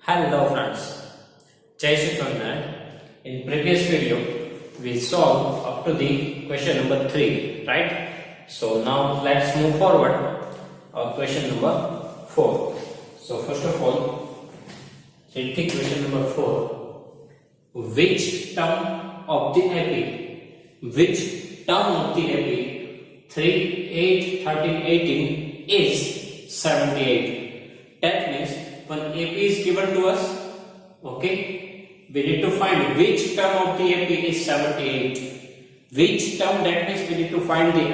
Hello friends, Jai Shri Krishna. In previous video, we solved up to the question number 3, right? So now let's move forward. Question number 4. So first of all, take the question number 4. Which term of the AP? Which term of the AP 3, 8, 13, 18 is 78? That means when AP is given to us, okay, we need to find which term of the AP is 78. Which term, that means we need to find the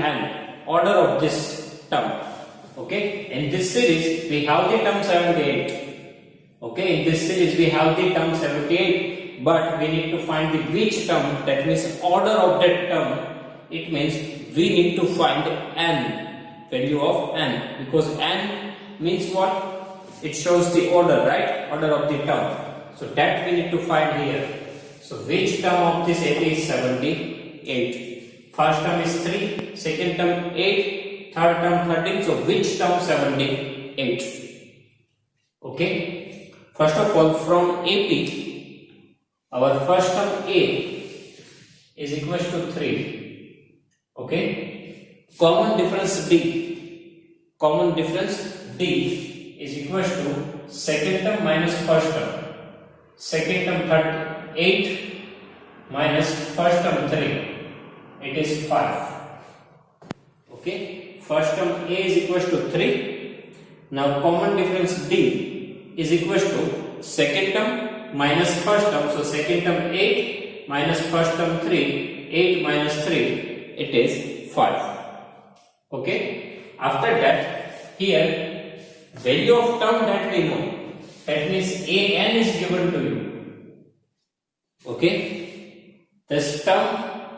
order of this term. Okay, in this series we have the term 78. Okay, in this series we have the term 78, but we need to find the which term, that means order of that term. It means we need to find n, value of n, because n means what? It shows the order, right? Order of the term. So that we need to find here. So which term of this AP is 78? First term is 3, second term 8, third term 13. So which term 78? Okay. First of all, from AP, our first term A is equal to 3. Okay. Common difference D. Common difference D is equal to second term minus first term. Second term 8 minus first term 3. It is 5. Okay. First term A is equal to 3. Now common difference D is equal to second term minus first term. So second term 8 minus first term 3. 8 minus 3. It is 5. Okay. After that, here value of term that we know, that means an is given to you. Okay, this term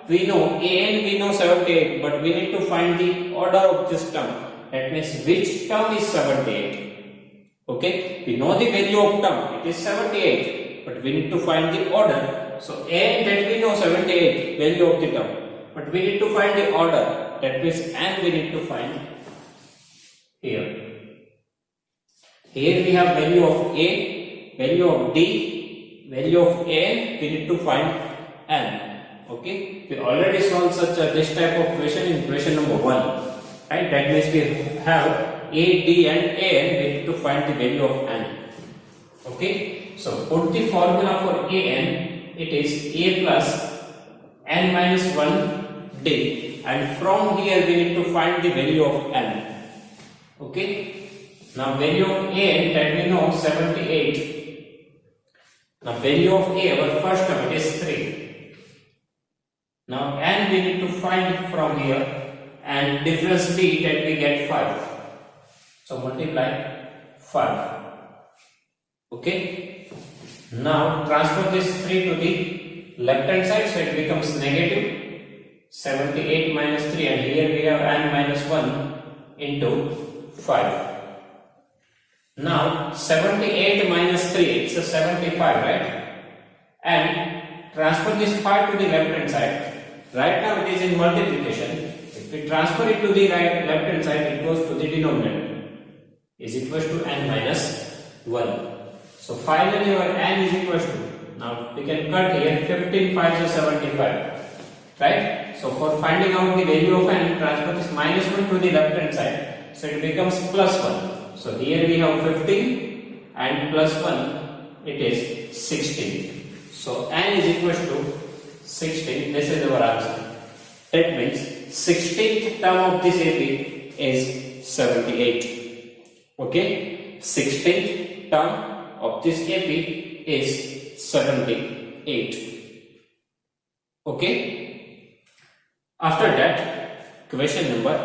we know, an we know 78, but we need to find the order of this term. That means which term is 78. Okay, we know the value of term, it is 78, but we need to find the order. So an that we know 78, value of the term, but we need to find the order. That means n we need to find here. Here we have value of A, value of D, value of A, we need to find n. Okay, we already solved such this type of question in question number 1. Right, that means we have A, D and A, we need to find the value of n. Okay, so put the formula for an, it is A plus n minus 1 D, and from here we need to find the value of n. Okay. Now value of A that we know 78. Now value of A, our first term, it is 3. Now n we need to find from here, and difference B that we get 5. So multiply 5. Okay. Now transfer this 3 to the left hand side, so it becomes negative 78 minus 3, and here we have n minus 1 into 5. Now 78 minus 3, it's a 75, right? And transfer this part to the left hand side. Right now it is in multiplication. If we transfer it to the left hand side, it goes to the denominator. Is equal to n minus 1. So finally our n is equal to, now we can cut here, 15 5 is 75. Right? So for finding out the value of n, transfer this minus 1 to the left hand side. So it becomes plus 1. So here we have 15 and plus 1, it is 16. So n is equal to 16. This is our answer. That means 16th term of this AP is 78. Okay, 16th term of this AP is 78. Okay. After that, question number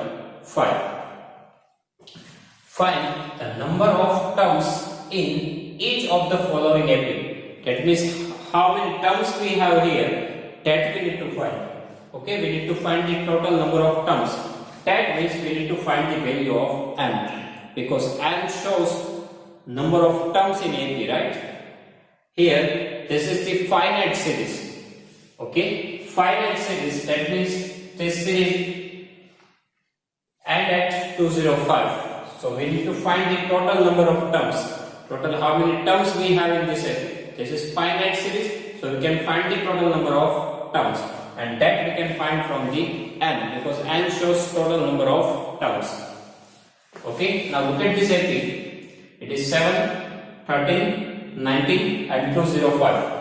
5. Find the number of terms in each of the following AP. That means how many terms we have here, that we need to find. Okay, we need to find the total number of terms. That means we need to find the value of n, because n shows number of terms in AP, right? Here, this is the finite series. Okay, finite series, that means this series end at 205. So we need to find the total number of terms. total how many terms we have in this AP. This is finite series, so we can find the total number of terms, and that we can find from the n, because n shows total number of terms. Okay, now look at this AP. It is 7, 13, 19 and 205.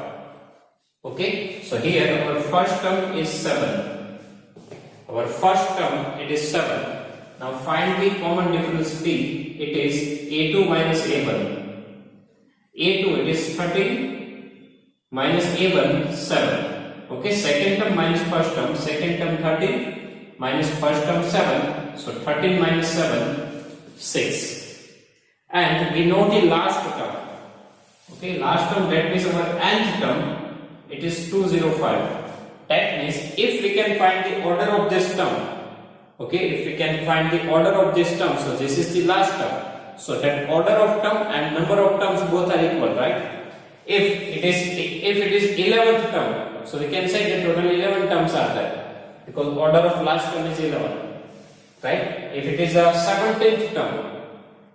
Okay, so here our first term is 7. Our first term it is 7. Now find the common difference b. It is a2 minus a1. a2 it is 13 minus a1 7. Okay, second term minus first term. Second term 13 minus first term 7. So 13 minus 7 6. And we know the last term. Okay, last term, that means our nth term. It is 205. That means if we can find the order of this term, okay, if we can find the order of this term, so this is the last term. So that order of term and number of terms both are equal, right? If it is 11th term, so we can say that total 11 terms are there, because order of last term is 11, right? If it is a 17th term,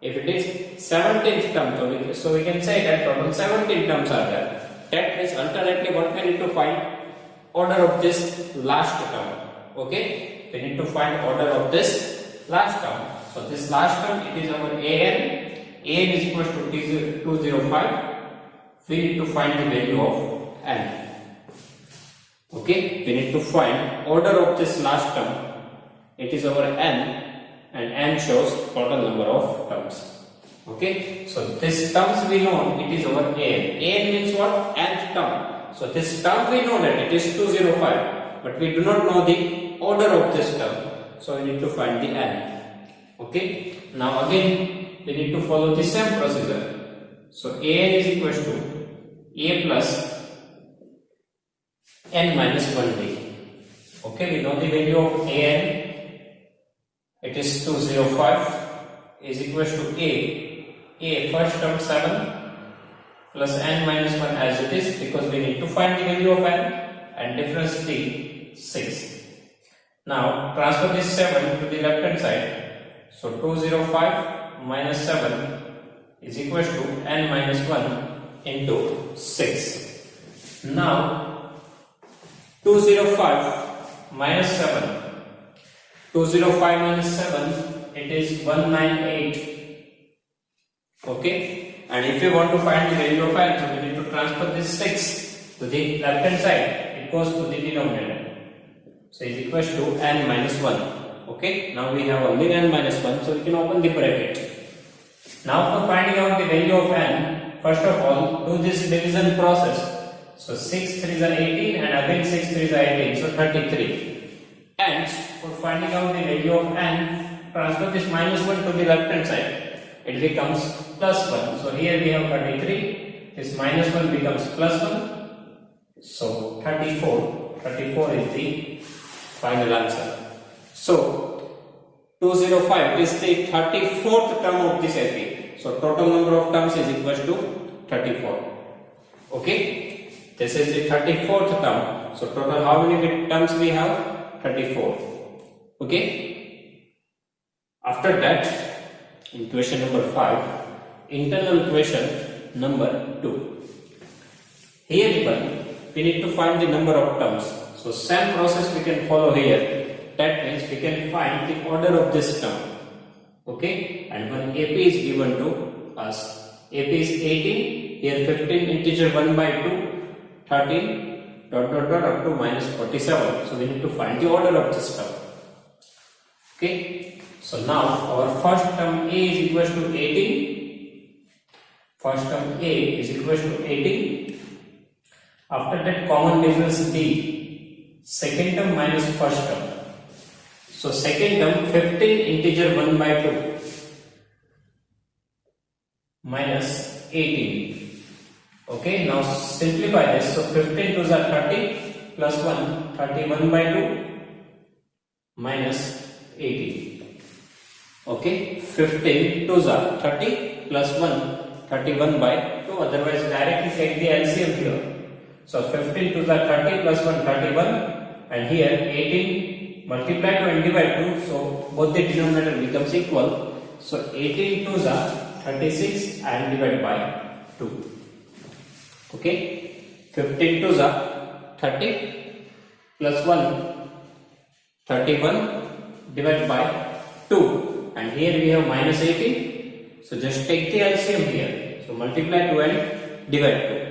if it is 17th term, so we can say that total 17 terms are there. That means alternately what we need to find? Order of this last term. Okay, we need to find order of this last term. So this last term, it is our an. An is equal to 205. We need to find the value of n. Okay, we need to find order of this last term. It is our n, and n shows total number of terms. Okay, so this terms we know it is our an. An means what? Nth term. So this term we know that it is 205, but we do not know the order of this term. So we need to find the n. Okay, now again we need to follow the same procedure. So an is equal to a plus n minus 1d. Okay, we know the value of an. It is 205 is equal to a first term 7 plus n minus 1 as it is, because we need to find the value of n, and difference d 6. Now transfer this 7 to the left hand side. So 205 minus 7 is equal to n minus 1 into 6. Now 205 minus 7. 205 minus 7, it is 198. Okay, and if you want to find the value of n, so we need to transfer this 6 to the left hand side. It goes to the denominator. So is equal to n minus 1. Okay, now we have only n minus 1, so we can open the bracket. Now for finding out the value of n, first of all, do this division process. So 6 3s are 18, and again 6 3s are 18, so 33. And for finding out the value of n, transfer this minus 1 to the left hand side. It becomes plus 1. So here we have 33. This minus 1 becomes plus 1. So 34. 34 is the final answer. So 205 is the 34th term of this AP. So total number of terms is equal to 34. Okay, this is the 34th term. So total how many terms we have? 34. Okay. After that, in question number 5, internal question number 2. Here even we need to find the number of terms. So same process we can follow here. That means we can find the order of this term. Okay, and when AP is given to us, AP is 18, here 15 integer 1 by 2, 13 dot up to minus 47. So we need to find the order of this term. Okay, so now our first term A is equal to 18. First term A is equal to 18. After that, common difference B. Second term minus first term. So second term 15 integer 1 by 2 minus 18. Okay, now simplify this. So 15 2s are 30 plus 1, 31 by 2 minus 18. Okay, 15 2s are 30 plus 1, 31 by 2. Otherwise, directly take the LCM here. So 15 2s are 30 plus 1, 31, and here 18 multiply 2 and divide 2. So both the denominator becomes equal. So 18 2s are 36 and divide by 2. Okay, 15 2s are 30 plus 1 31 divided by 2, and here we have minus 18, so just take the LCM here, so multiply 2 and divide 2.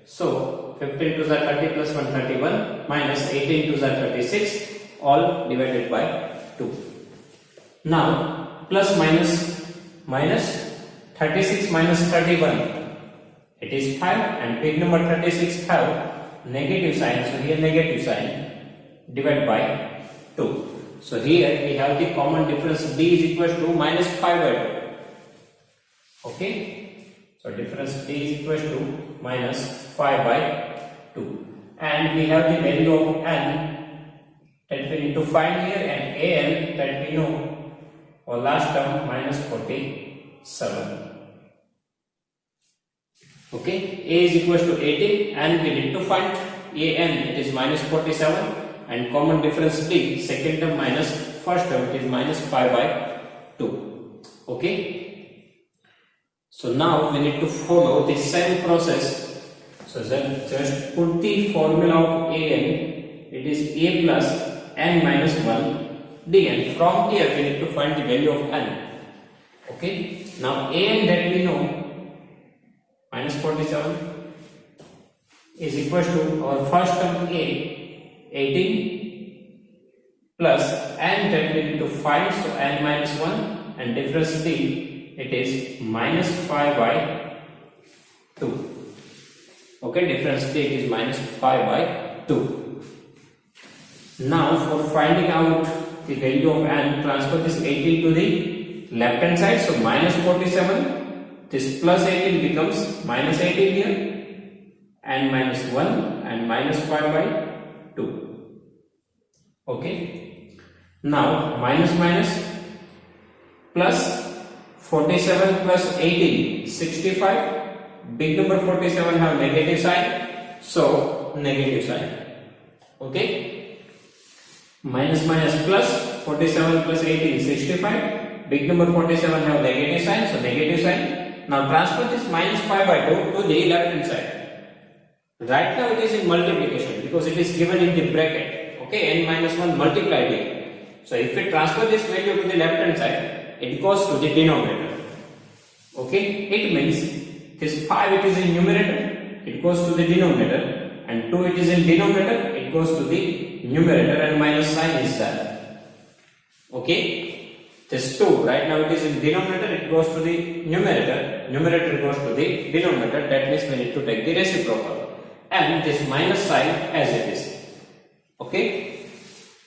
So 15 2s are 30 plus 1 31 minus 18 2s are 36, all divided by 2. Now plus minus minus 36 minus 31, it is 5, and big number 36 have negative sign, so here negative sign, divide by 2. So here we have the common difference d is equal to minus 5 by 2. Okay, so difference d is equal to minus 5 by 2, and we have the value of n that we need to find here, and an that we know for last term minus 47. Okay, a is equal to 18 and we need to find an, it is minus 47, and common difference d, second term minus first term, it is minus 5 by 2. Okay, so now we need to follow the same process. So then just put the formula of an, it is a plus n minus 1 dn. From here we need to find the value of n. Okay, now an that we know minus 47 is equal to our first term a 18 plus n that we need to find, so n minus 1, and difference d, it is minus 5 by 2. Okay, difference d, it is minus 5 by 2. Now for finding out the value of n, transfer this 18 to the left hand side, so minus 47, this plus 18 becomes minus 18 here, and minus 1 and minus 5 by 2. Okay, now minus minus plus 47 plus 18 65, big number 47 have negative sign, so negative sign. Okay, minus minus plus 47 plus 18 65, big number 47 have negative sign, so negative sign. Now transfer this minus 5 by 2 to the left hand side. Right now it is in multiplication because it is given in the bracket. Okay, n minus 1 multiplied here. So if we transfer this value to the left hand side, it goes to the denominator. Okay, it means this 5 it is in numerator, it goes to the denominator, and 2 it is in denominator, it goes to the numerator, and minus sign is there. Okay, this 2 right now it is in denominator, it goes to the numerator, numerator goes to the denominator, that means we need to take the reciprocal, and this minus sign as it is. Okay,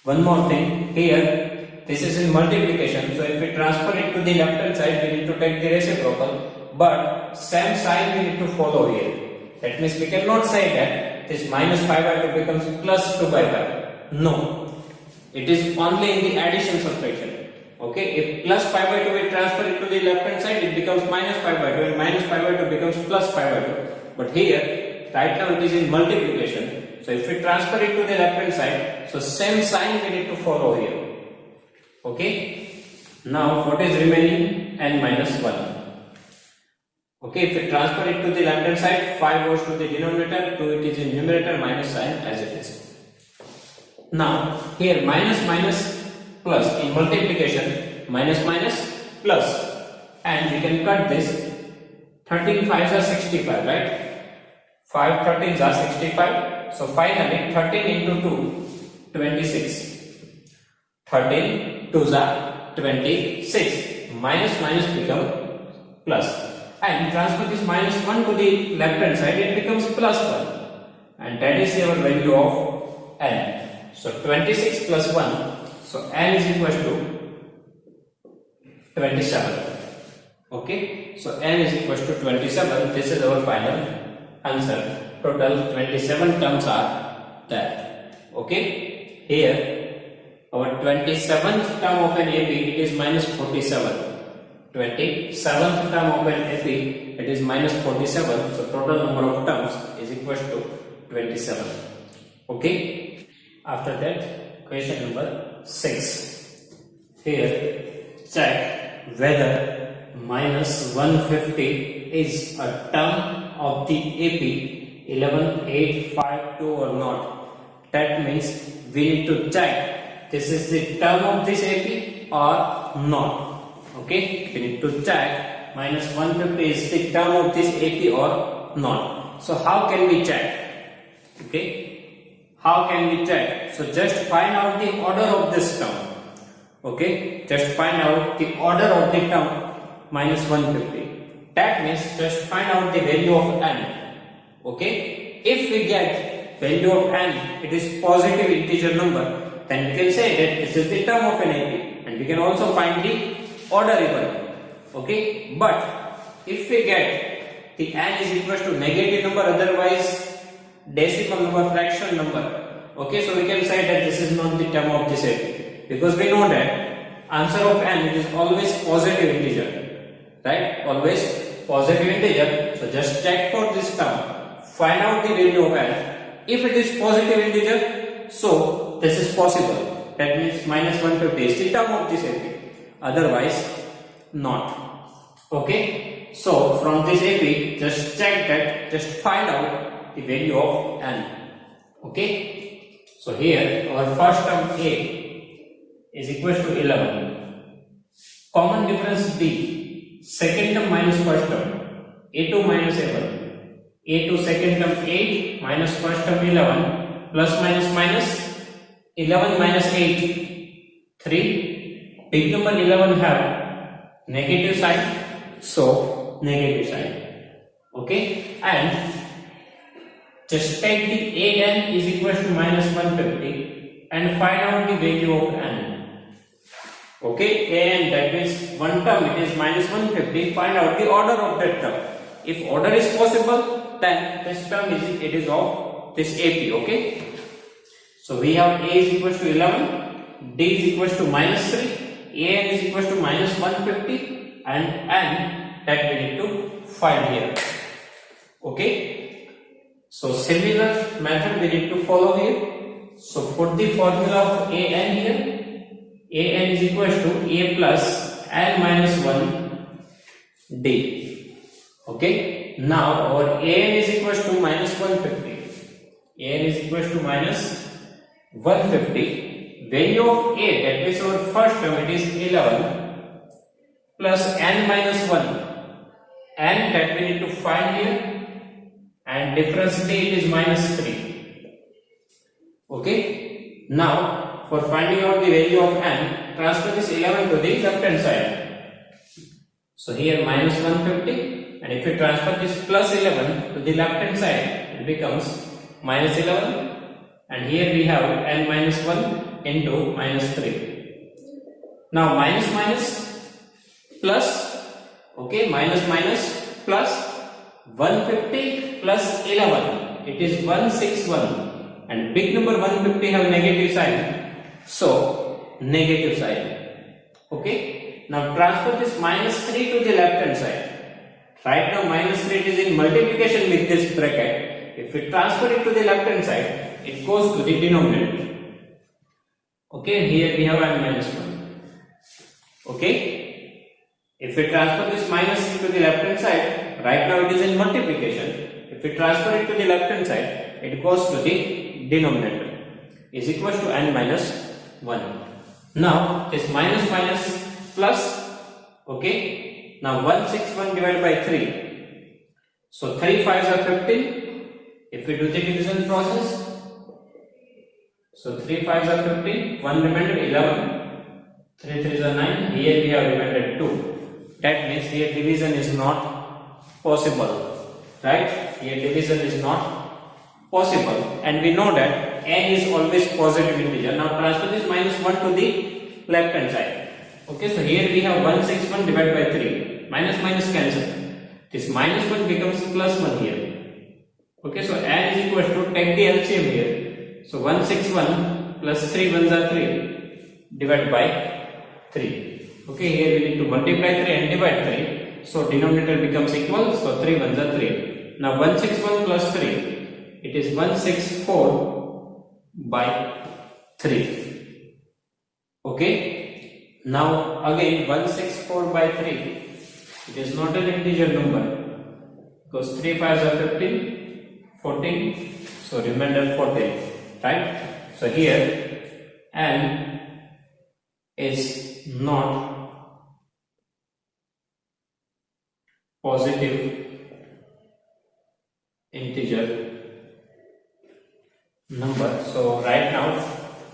one more thing here, this is in multiplication, so if we transfer it to the left hand side we need to take the reciprocal, but same sign we need to follow here. That means we cannot say that this minus 5 by 2 becomes plus 2 by 5. No, it is only in the addition subtraction. Okay, if plus 5 by 2 we transfer it to the left hand side, it becomes minus 5 by 2, and minus 5 by 2 becomes plus 5 by 2. But here, right now it is in multiplication, so if we transfer it to the left hand side, so same sign we need to follow here. Okay, now what is remaining? N minus 1. Okay, if we transfer it to the left hand side, 5 goes to the denominator, 2 it is in numerator, minus sign as it is. Now here minus minus plus, in multiplication minus minus plus, and we can cut this. 13 5s are 65, right? 5 13s are 65, so finally 13 into 2 26, 13 2s are 26, minus minus become plus, and transfer this minus 1 to the left hand side, it becomes plus 1, and that is our value of n. So 26 plus 1, so n is equal to 27. Okay, so n is equal to 27. This is our final answer. Total 27 terms are there. Okay, here our 27th term of an AP, it is minus 47. 27th term of an AP, it is minus 47. So total number of terms is equal to 27. Okay, after that question number 6. Here check whether minus 150 is a term of the AP 11852 or not. That means we need to check this is the term of this AP or not. Okay, we need to check minus 150 is the term of this AP or not. So how can we check? Okay, how can we check? So just find out the order of this term. Okay, just find out the order of the term minus 150. That means just find out the value of n. Okay, if we get value of n, it is positive integer number, then we can say that this is the term of an AP, and we can also find the order even. Okay, but if we get the n is equal to negative number, otherwise decimal number, fraction number. Okay, so we can say that this is not the term of this AP, because we know that answer of n it is always positive integer, right? Always positive integer. So just check for this term. Find out the value of n. If it is positive integer, so this is possible. That means minus 150 is the term of this AP. Otherwise, not. Okay. So from this AP, just check that. Just find out the value of n. Okay. So here our first term A is equal to 11. Common difference B. Second term minus first term. A2 minus A1. A2 second term 8 minus first term 11 plus minus minus 11 minus 8 3. Big number 11 have negative sign, so negative sign. Okay, and just take the an is equal to minus 150 and find out the value of n. Okay, an that means one term it is minus 150. Find out the order of that term. If order is possible, then this term is of this AP. Okay, so we have A is equal to 11, D is equal to minus 3, an is equal to minus 150, and n that we need to find here. Okay, so similar method we need to follow here. So put the formula of an here. An is equal to a plus n minus 1 d. Okay, now our an is equal to minus 150. An is equal to minus 150. Value of a, that is our first term, it is 11 plus n minus 1. N that we need to find here, and difference d is minus 3. Okay, now for finding out the value of n, transfer this 11 to the left hand side. So here minus 150. And if we transfer this plus 11 to the left hand side, it becomes minus 11. And here we have n minus 1 into minus 3. Now minus minus plus, okay, minus minus plus 150 plus 11. It is 161. And big number 150 have negative sign. So negative sign. Okay. Now transfer this minus 3 to the left hand side. Right now minus 3 is in multiplication with this bracket. If we transfer it to the left hand side, it goes to the denominator. Okay, here we have n minus 1. Okay, if we transfer this minus 3 to the left hand side, right now it is in multiplication. If we transfer it to the left hand side, it goes to the denominator, is equal to n minus 1. Now this minus minus plus, okay. Now 161 divided by 3. So 3 5s are 15. If we do the division process, so 3 5s are 15. 1 remainder 11. 3 3s are 9. Here we have remainder 2. That means here division is not possible. Right? Here division is not possible. And we know that n is always positive integer. Now transfer this minus 1 to the left hand side. Okay, so here we have 161 divided by 3. Minus minus cancel. This minus 1 becomes plus 1 here. Okay, so n is equal to, take the LCM here. So 161 plus 3 ones are 3 divided by 3. Okay, here we need to multiply 3 and divide 3. So denominator becomes equal. So 3 ones are 3. Now 161 plus 3. It is 164 by 3. Okay. Now again 164 by 3. It is not an integer number because 3 5s are 15, 14, so remainder 14, right? So here n is not positive integer number. So right now,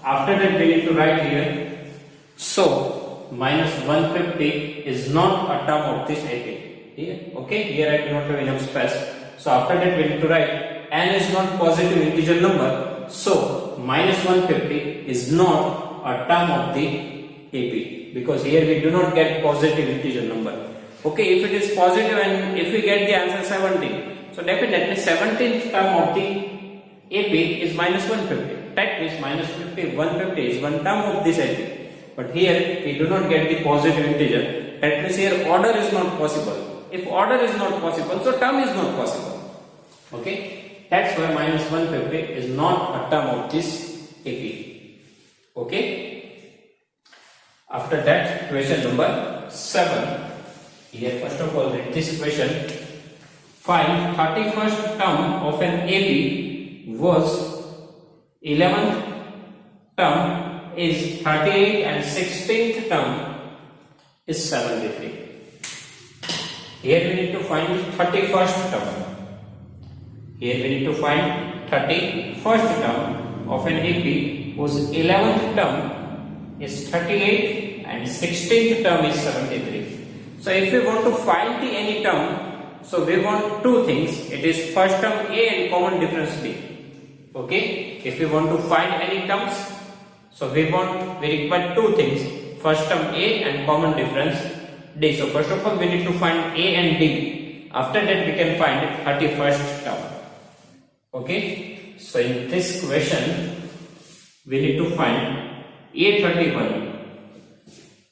after that we need to write here. So minus 150 is not a term of this AP. Here, okay, here I do not have enough space. So after that we need to write n is not positive integer number. So minus 150 is not a term of the AP because here we do not get positive integer number. Okay, if it is positive and if we get the answer 17, so definitely 17th term of the AP is minus 150. That means minus 50, 150 is one term of this AP. But here we do not get the positive integer. That means here order is not possible. If order is not possible, so term is not possible. Okay, that's why minus 150 is not a term of this AP. Okay. After that, question number 7. Here, first of all, read this question. Find 31st term of an AP was 11th term is 38 and 16th term is 73. Here we need to find 31st term. Here we need to find 31st term of an AP whose 11th term is 38 and 16th term is 73. So if we want to find the any term, so we want two things. It is first term A and common difference B. Okay, if we want to find any terms, so we require two things, first term A and common difference D. So first of all we need to find A and D. After that we can find 31st term. Okay, so in this question we need to find A31.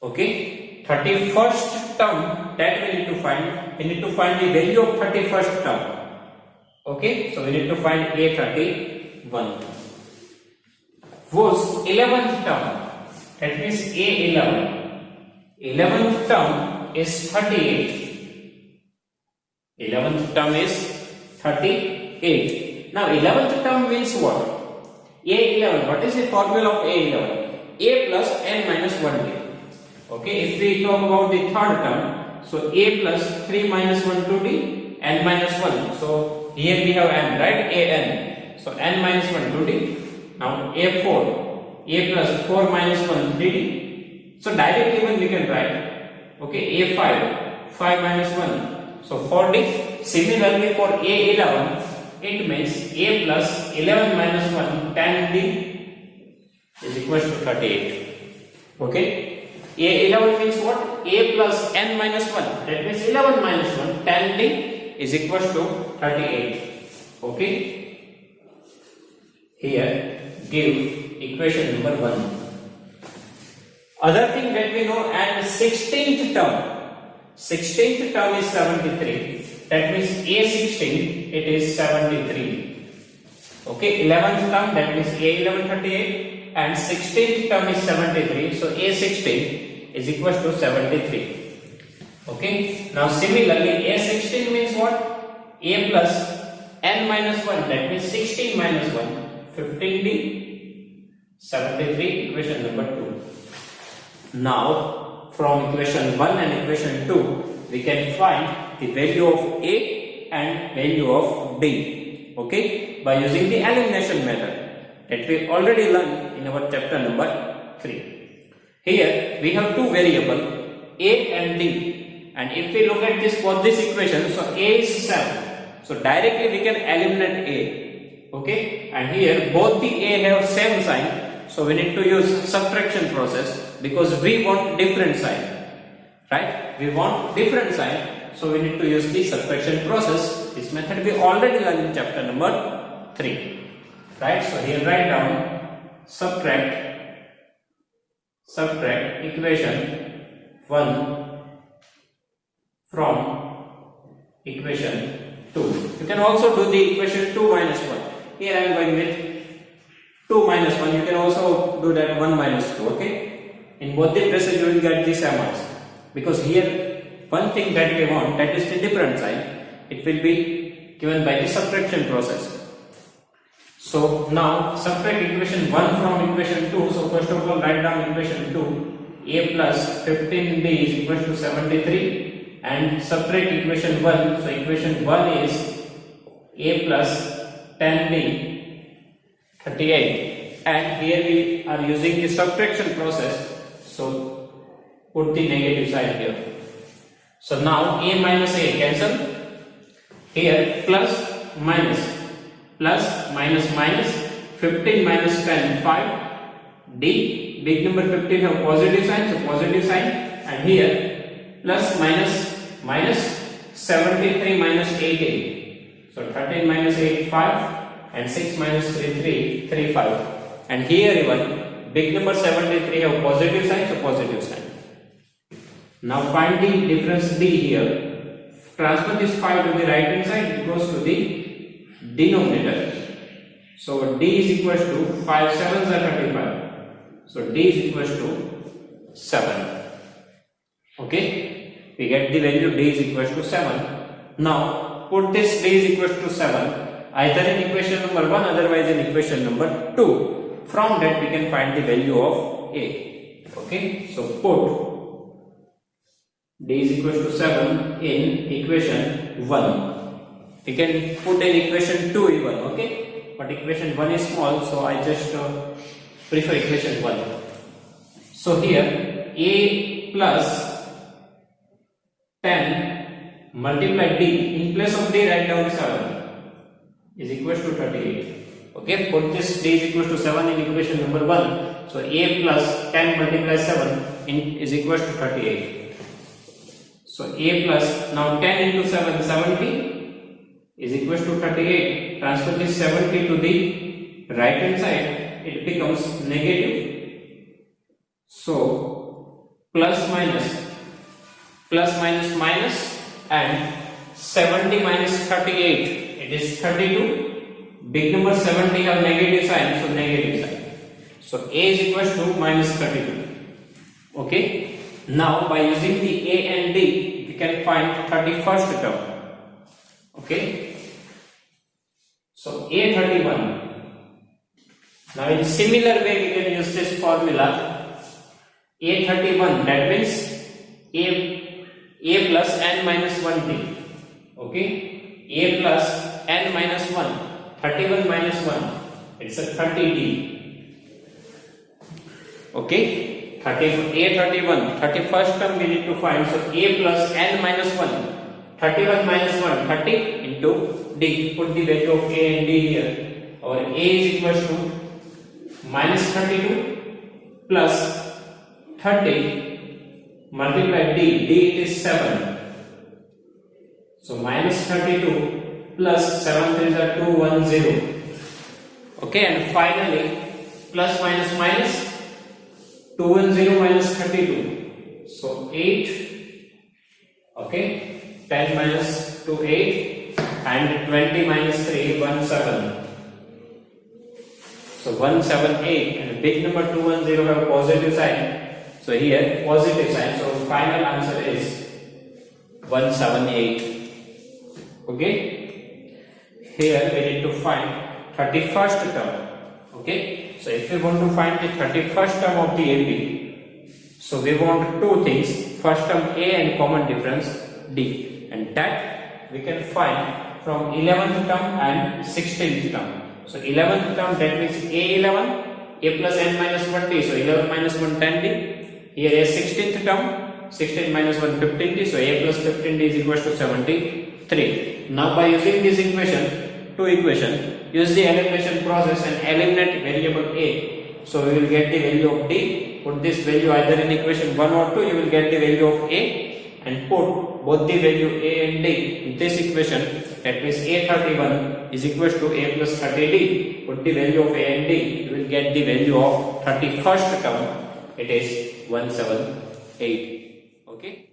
Okay, 31st term that we need to find. We need to find the value of 31st term. Okay, so we need to find A31. Was 11th term, that means A11. 11th term is 38. 11th term is 38. Now 11th term means what? A11. What is the formula of A11? A plus n minus 1d. Okay, if we talk about the third term, so A plus 3 minus 1 2d, n minus 1. So here we have n, right? An. So n minus 1 2d. Now A4, A plus 4 minus 1 3d. So directly even we can write. Okay, A5, 5 minus 1. So 4d. Similarly for A11, it means A plus 11 minus 1 10d is equal to 38. Okay. A11 means what? A plus n minus 1. That means 11 minus 1 10d is equal to 38. Okay. Here give equation number 1. Other thing that we know, and 16th term. 16th term is 73. That means A16 it is 73. Okay, 11th term that means A11 38 and 16th term is 73. So A16 is equal to 73. Okay. Now similarly A16 means what? A plus n minus 1, that means 16 minus 1 15d. 73 equation number 2. Now from equation 1 and equation 2 we can find the value of A and value of D. Okay, by using the elimination method that we already learned in our chapter number 3. Here we have two variables A and D, and if we look at this for this equation, so A is 7, so directly we can eliminate A. Okay, and here both the A have same sign, so we need to use subtraction process because we want different sign, right? We want different sign, so we need to use the subtraction process. This method we already learned in chapter number 3, right? So here write down subtract equation 1 from equation 2. You can also do the equation 2 minus 1. Here I am going with 2 minus 1. You can also do that 1 minus 2. Okay, in both the places you will get the same answer because here one thing that we want, that is the different sign. It will be given by the subtraction process. So now subtract equation 1 from equation 2. So first of all write down equation 2. A plus 15b is equal to 73, and subtract equation 1. So equation 1 is a plus 10b 38, and here we are using the subtraction process. So put the negative sign here. So now a minus a cancel. Here plus minus minus 15 minus 10 5. D, big number 15 have positive sign, so positive sign, and here plus minus 73 minus 18. So 13 minus 8 5, and 6 minus 3 3 5. And here even big number 73 have positive sign, so positive sign. Now find the difference D here. Transfer this 5 to the right hand side, it goes to the denominator. So D is equal to 5 7s are 35. So D is equal to 7. Okay, we get the value D is equal to 7. Now put this D is equal to 7 either in equation number 1, otherwise in equation number 2. From that we can find the value of A. Okay, so put D is equal to 7 in equation 1. We can put in equation 2 even, okay? But equation 1 is small, so I just prefer equation 1. So here A plus 10 multiply D, in place of D write down 7, is equal to 38. Okay, put this D is equal to 7 in equation number 1. So A plus 10 multiply 7 is equal to 38. So A plus, now 10 into 7, 70 is equal to 38. Transfer this 70 to the right hand side, it becomes negative. So plus minus, and 70 minus 38, it is 32. Big number 70 have negative sign, so negative sign. So A is equal to minus 32. Okay. Now by using the A and D, we can find 31st term. Okay. So A31. Now in similar way we can use this formula. A31, that means A plus n minus 1t. Okay. A plus n minus 1. 31 minus 1. It's a 30t. Okay. A31, 31st term we need to find. So A plus n minus 1, 31 minus 1, 30 into D. Put the value of A and D here. Our A is equal to minus 32 plus 30 multiply D. D it is 7. So minus 32 plus 7 3s are 210. Okay, and finally plus minus 210 minus 32. So 8. Okay, 10 minus 2 8, and 20 minus 3 17. So 178, and big number 210 have positive sign. So here positive sign. So final answer is 178. Okay. Here we need to find 31st term. Okay. So if we want to find the 31st term of the AP, so we want two things. First term A and common difference D, and that we can find from 11th term and 16th term. So 11th term, that means A11, A plus n minus 1t, so 11 minus 1 10d. Here A 16th term, 16 minus 1 15t, so A plus 15d is equal to 73. Now by using this equation, two equation, use the elimination process and eliminate variable A. So we will get the value of D. Put this value either in equation 1 or 2, you will get the value of A, and put both the value A and D in this equation. That means A31 is equal to A plus 30D. Put the value of A and D, you will get the value of 31st term. It is 178. Okay.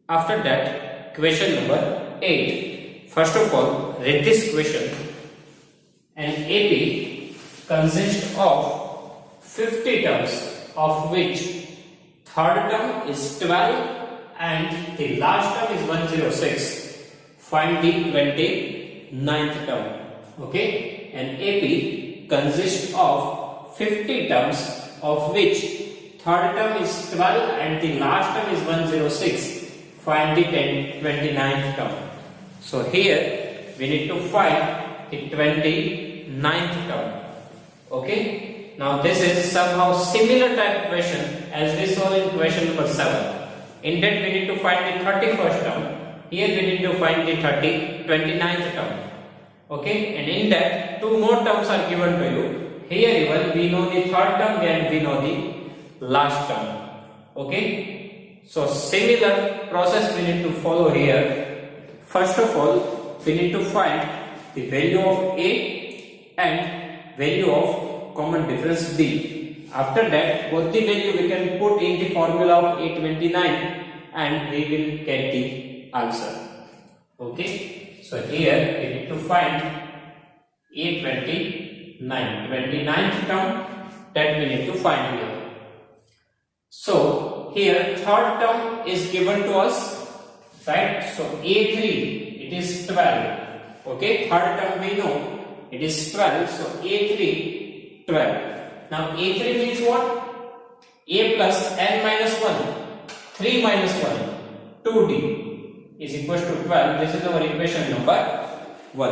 After that, question number 8. First of all, read this question. An AP consists of 50 terms, of which third term is 12 and the last term is 106. Find the 29th term. Okay, and AP consists of 50 terms, of which third term is 12 and the last term is 106. Find the 29th term. So here we need to find the 29th term. Okay. Now this is somehow similar type question as we saw in question number 7. In that we need to find the 31st term. Here we need to find the 29th term. Okay, and in that two more terms are given to you. Here even we know the third term and we know the last term. Okay, so similar process we need to follow here. First of all, we need to find the value of A and value of common difference D. After that, both the value we can put in the formula of A29 and we will get the answer. Okay, so here we need to find A29, 29th term that we need to find here. So here third term is given to us, right? So A3 it is 12. Okay, third term we know it is 12. So A3 12. Now A3 means what? A plus n minus 1, 3 minus 1, 2D is equals to 12. This is our equation number 1.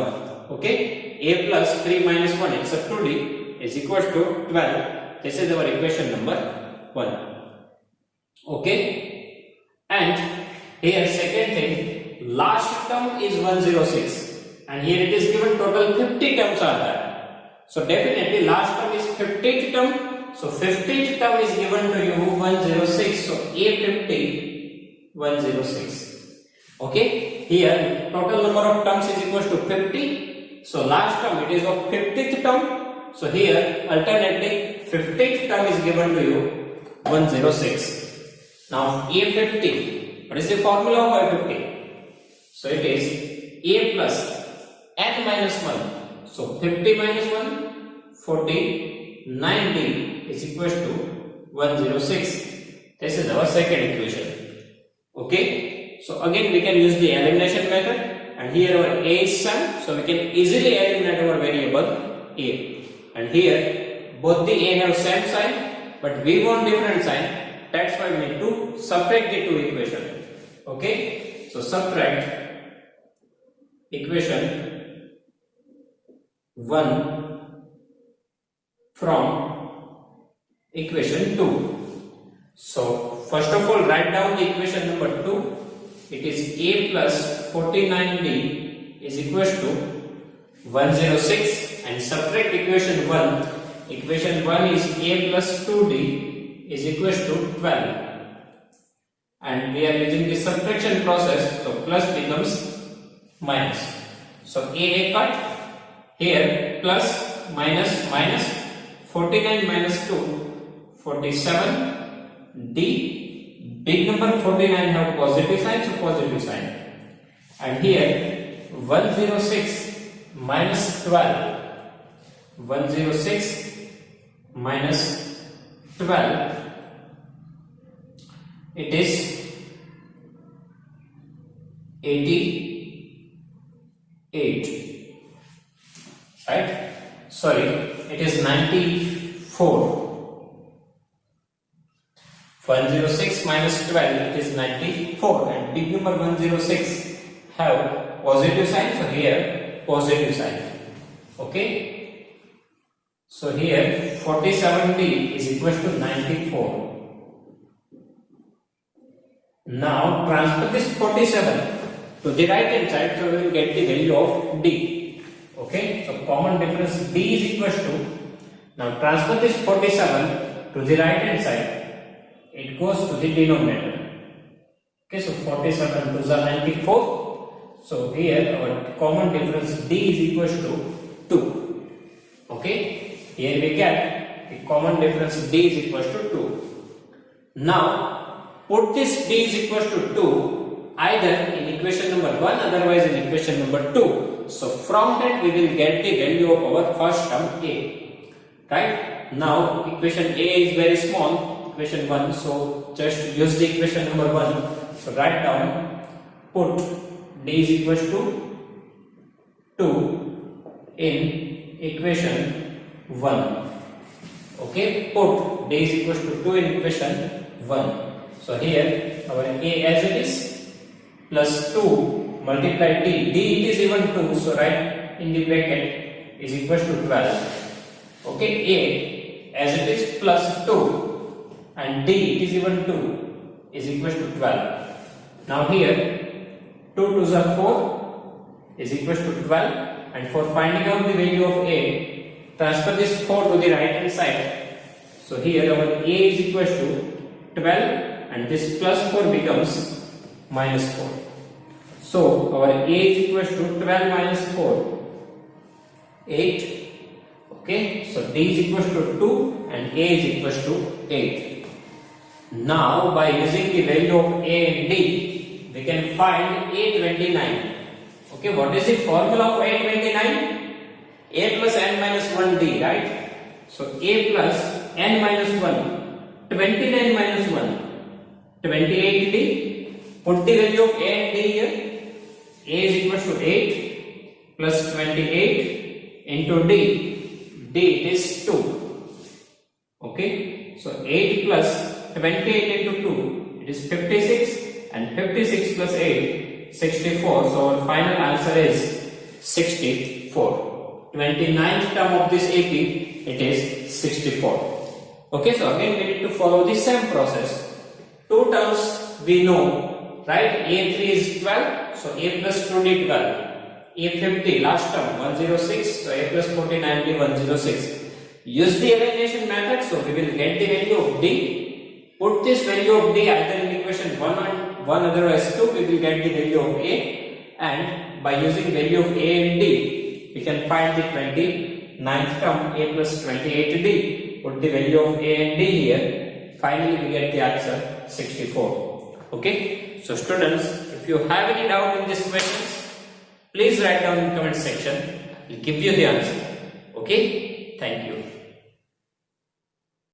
Okay, A plus 3 minus 1 except 2D is equals to 12. This is our equation number 1. Okay, and here second thing, last term is 106 and here it is given total 50 terms are there. So definitely last term is 50th term. So 50th term is given to you 106. So A50 106. Okay, here total number of terms is equals to 50. So last term it is of 50th term. So here alternately 50th term is given to you 106. Now A50, what is the formula of A50? So it is A plus n minus 1. So 50 minus 1, 40, 90 is equals to 106. This is our second equation. Okay. So again we can use the elimination method, and here our A is sum, so we can easily eliminate our variable A. And here both the A have same sign, but we want different sign. That's why we need to subtract the two equations. Okay. So subtract equation 1 from equation 2. So first of all write down the equation number 2. It is A plus 49D is equals to 106, and subtract equation 1. Equation 1 is A plus 2D is equals to 12. And we are using the subtraction process, so plus becomes minus. So A cut. Here plus minus minus, 49 minus 2, 47. D, big number 49 have positive sign, so positive sign. And here 106 minus 12, 106 minus 12, it is 88. Right? Sorry, it is 94. 106 minus 12, it is 94, and big number 106 have positive sign, so here positive sign. Okay. So here 47D is equal to 94. Now transfer this 47 to the right hand side, so we will get the value of D. Okay, so common difference D is equals to, now transfer this 47 to the right hand side, it goes to the denominator. Okay, so 47 to the 94. So here our common difference D is equals to 2. Okay, here we get the common difference D is equals to 2. Now put this D is equals to 2 either in equation number 1, otherwise in equation number 2. So from that we will get the value of our first term A. Right? Now equation A is very small, equation 1. So just use the equation number 1 So write down, put d is equals to 2 in equation 1. Okay, put d is equals to 2 in equation 1. So here our a as it is plus 2 multiply d. D it is even 2, so write in the bracket is equals to 12. Okay, a as it is plus 2 and d it is even 2 is equals to 12. Now here 2 2s are 4 is equals to 12, and for finding out the value of a, transfer this 4 to the right hand side. So here our a is equals to 12 and this plus 4 becomes minus 4. So our a is equals to 12 minus 4, 8. Okay, so d is equals to 2 and a is equals to 8. Now by using the value of a and d, we can find a29. Okay, what is the formula of a29? A plus n minus 1d, right? So a plus n minus 1, 29 minus 1, 28d. Put the value of a and d here. A is equals to 8 plus 28 into d. D is 2. Okay, so 8 plus 28 into 2, it is 56, and 56 plus 8, 64. So our final answer is 64. 29th term of this AP, it is 64. Okay, so again we need to follow the same process. Two terms we know, right? A3 is 12, so A plus 2d 12. A50 last term 106, so A plus 49d 106. Use the elimination method, so we will get the value of d. Put this value of d either in equation 1 and 1 otherwise 2, we will get the value of a, and by using value of a and d, we can find the 29th term a plus 28d. Put the value of a and d here, finally we get the answer 64. Okay, so students, if you have any doubt in these questions, please write down in the comment section. We'll give you the answer. Okay, thank you.